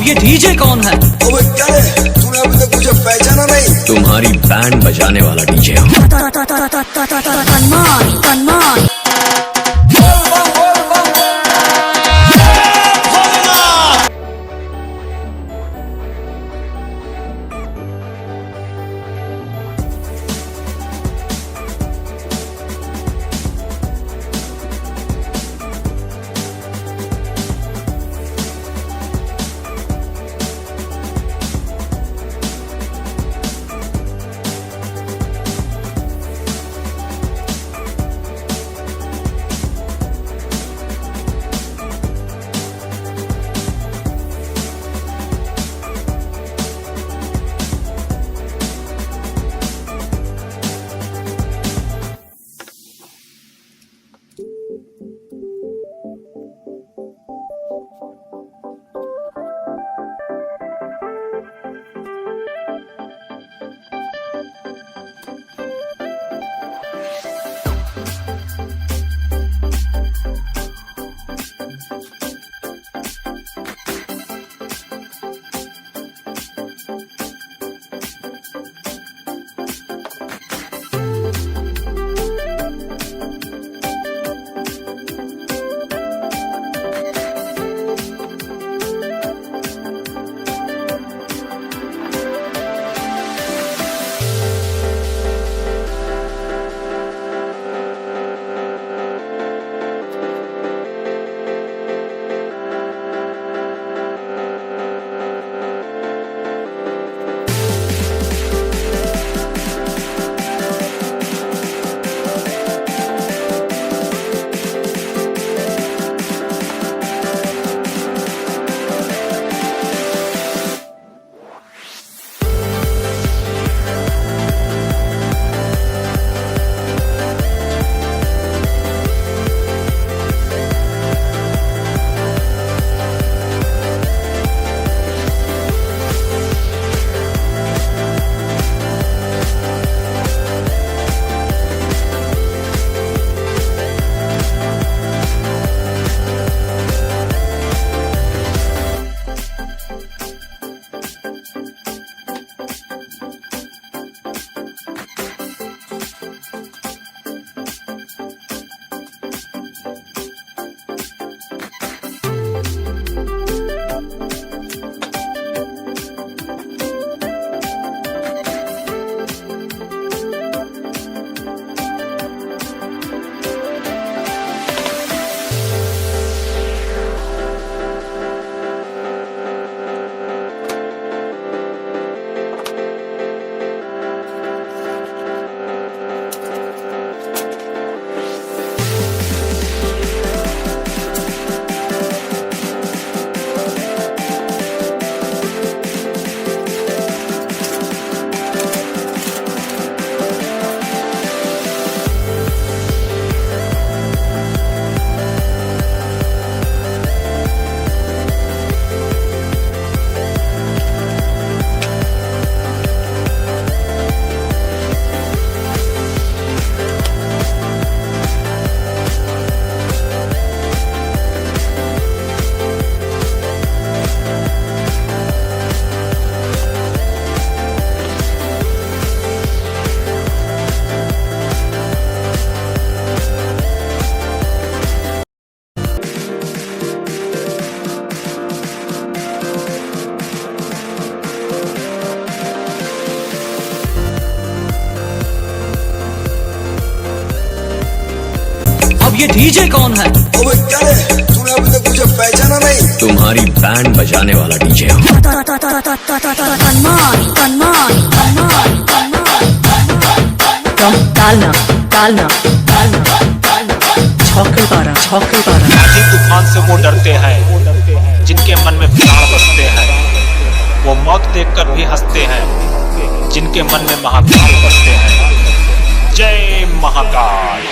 ये डीजे कौन है? ओए क्या रे, तूने अभी तक मुझे पहचाना नहीं? तुम्हारी बैंड बजाने वाला डीजे हूँ। ये डीजे कौन है? ओए क्या रे, तूने अभी तक मुझे पहचाना नहीं? तुम्हारी बैंड बजाने वाला डीजे हूँ। डालना डालना छौके बारह आधी तूफान से वो डरते हैं जिनके मन में प्राण बसते हैं। वो मौत देखकर भी हंसते हैं जिनके मन में महाकाल बसते हैं। जय महाकाल।